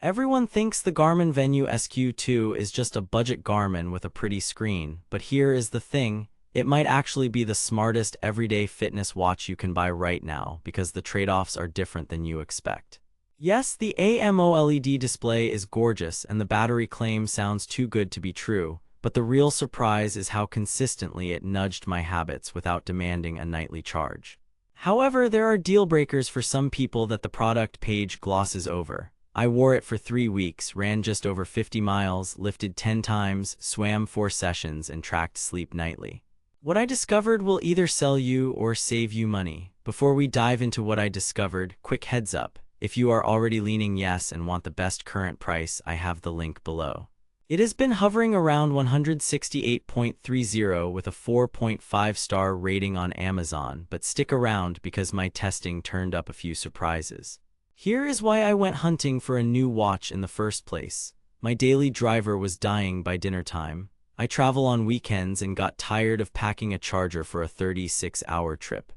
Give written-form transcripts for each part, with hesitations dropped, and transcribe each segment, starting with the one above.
Everyone thinks the Garmin Venu Sq2 is just a budget Garmin with a pretty screen, but here is the thing, it might actually be the smartest everyday fitness watch you can buy right now because the trade-offs are different than you expect. Yes, the AMOLED display is gorgeous and the battery claim sounds too good to be true, but the real surprise is how consistently it nudged my habits without demanding a nightly charge. However, there are deal breakers for some people that the product page glosses over. I wore it for 3 weeks, ran just over 50 miles, lifted 10 times, swam 4 sessions, and tracked sleep nightly. What I discovered will either sell you or save you money. Before we dive into what I discovered, quick heads up. If you are already leaning yes and want the best current price, I have the link below. It has been hovering around 168.30 with a 4.5-star rating on Amazon, but stick around because my testing turned up a few surprises. Here is why I went hunting for a new watch in the first place. My daily driver was dying by dinner time. I travel on weekends and got tired of packing a charger for a 36-hour trip.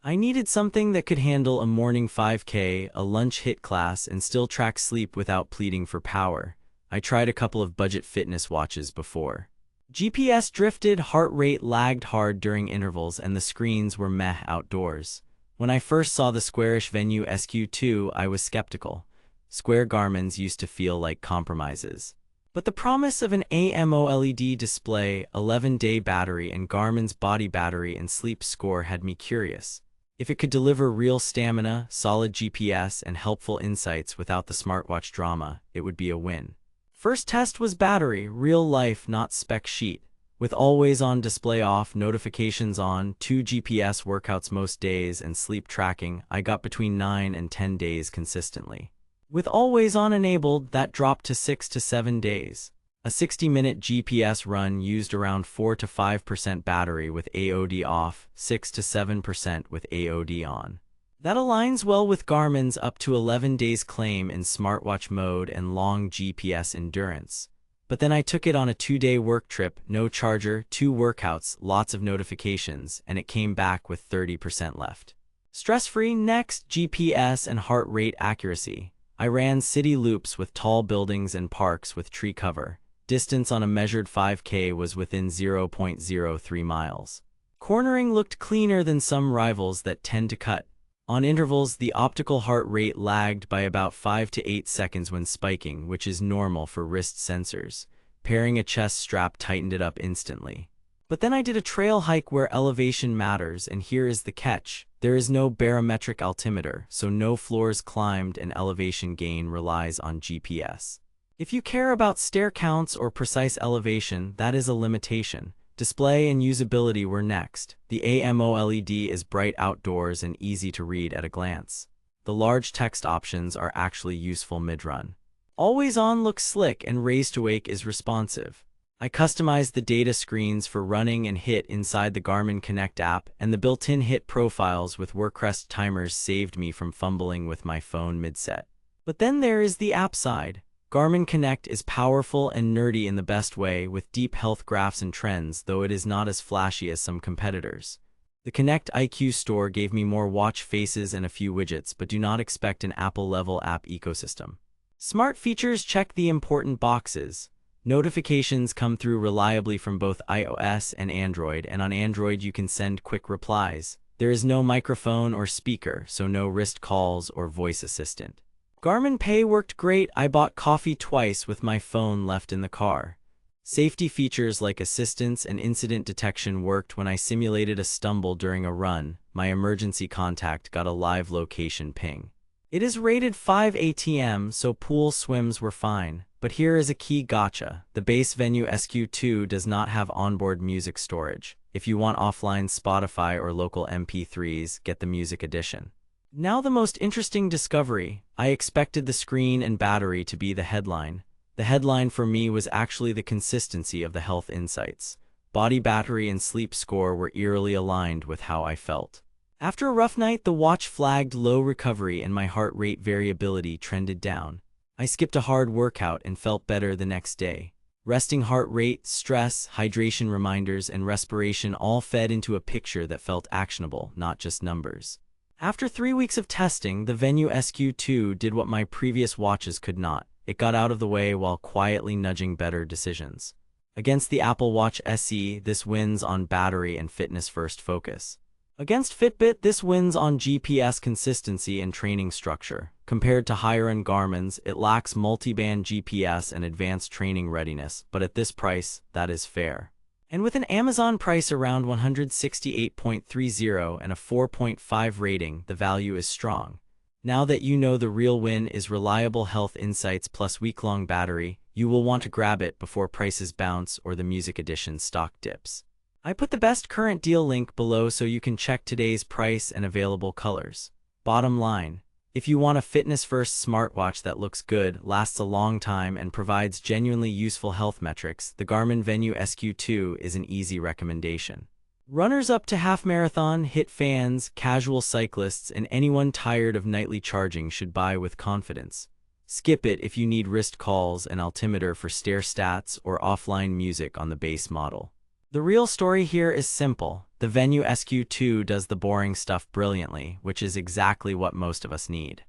I needed something that could handle a morning 5K, a lunch HIIT class, and still track sleep without pleading for power. I tried a couple of budget fitness watches before. GPS drifted, heart rate lagged hard during intervals, and the screens were meh outdoors. When I first saw the squarish Venu Sq2, I was skeptical. Square Garmins used to feel like compromises. But the promise of an AMOLED display, 11-day battery, and Garmin's body battery and sleep score had me curious. If it could deliver real stamina, solid GPS, and helpful insights without the smartwatch drama, it would be a win. First test was battery, real life, not spec sheet. With always-on display off, notifications on, 2 GPS workouts most days, and sleep tracking, I got between 9 and 10 days consistently. With always-on enabled, that dropped to 6 to 7 days. A 60-minute GPS run used around 4 to 5% battery with AOD off, 6 to 7% with AOD on. That aligns well with Garmin's up to 11 days claim in smartwatch mode and long GPS endurance. But then I took it on a 2-day work trip, no charger, 2 workouts, lots of notifications, and it came back with 30% left. Stress-free. Next, GPS and heart rate accuracy. I ran city loops with tall buildings and parks with tree cover. Distance on a measured 5K was within 0.03 miles. Cornering looked cleaner than some rivals that tend to cut. On intervals, the optical heart rate lagged by about 5 to 8 seconds when spiking, which is normal for wrist sensors. Pairing a chest strap tightened it up instantly. But then I did a trail hike where elevation matters, and here is the catch. There is no barometric altimeter, so no floors climbed, and elevation gain relies on GPS. If you care about stair counts or precise elevation, that is a limitation. Display and usability were next. The AMOLED is bright outdoors and easy to read at a glance. The large text options are actually useful mid-run. Always on looks slick and raise to wake is responsive. I customized the data screens for running and HIIT inside the Garmin Connect app, and the built-in HIIT profiles with WorkRest timers saved me from fumbling with my phone mid-set. But then there is the app side. Garmin Connect is powerful and nerdy in the best way, with deep health graphs and trends, though it is not as flashy as some competitors. The Connect IQ store gave me more watch faces and a few widgets, but do not expect an Apple-level app ecosystem. Smart features check the important boxes. Notifications come through reliably from both iOS and Android, and on Android you can send quick replies. There is no microphone or speaker, so no wrist calls or voice assistant. Garmin Pay worked great. I bought coffee twice with my phone left in the car. Safety features like assistance and incident detection worked when I simulated a stumble during a run. My emergency contact got a live location ping. It is rated 5 ATM, so pool swims were fine. But here is a key gotcha. The base Venu Sq2 does not have onboard music storage. If you want offline Spotify or local MP3s, get the music edition. Now the most interesting discovery. I expected the screen and battery to be the headline. The headline for me was actually the consistency of the health insights. Body battery and sleep score were eerily aligned with how I felt. After a rough night, the watch flagged low recovery and my heart rate variability trended down. I skipped a hard workout and felt better the next day. Resting heart rate, stress, hydration reminders, and respiration all fed into a picture that felt actionable, not just numbers. After 3 weeks of testing, the Venu Sq2 did what my previous watches could not. it got out of the way while quietly nudging better decisions. Against the Apple Watch SE, this wins on battery and fitness-first focus. Against Fitbit, this wins on GPS consistency and training structure. Compared to higher-end Garmin's, it lacks multi-band GPS and advanced training readiness, but at this price, that is fair. And with an Amazon price around $168.30 and a 4.5 rating, the value is strong. Now that you know the real win is reliable health insights plus week-long battery, you will want to grab it before prices bounce or the music edition stock dips. I put the best current deal link below so you can check today's price and available colors. Bottom line, if you want a fitness-first smartwatch that looks good, lasts a long time, and provides genuinely useful health metrics, the Garmin Venu Sq2 is an easy recommendation. Runners up to half marathon, HIIT fans, casual cyclists, and anyone tired of nightly charging should buy with confidence. Skip it if you need wrist calls, an altimeter for stair stats, or offline music on the base model. The real story here is simple. The Venu Sq2 does the boring stuff brilliantly, which is exactly what most of us need.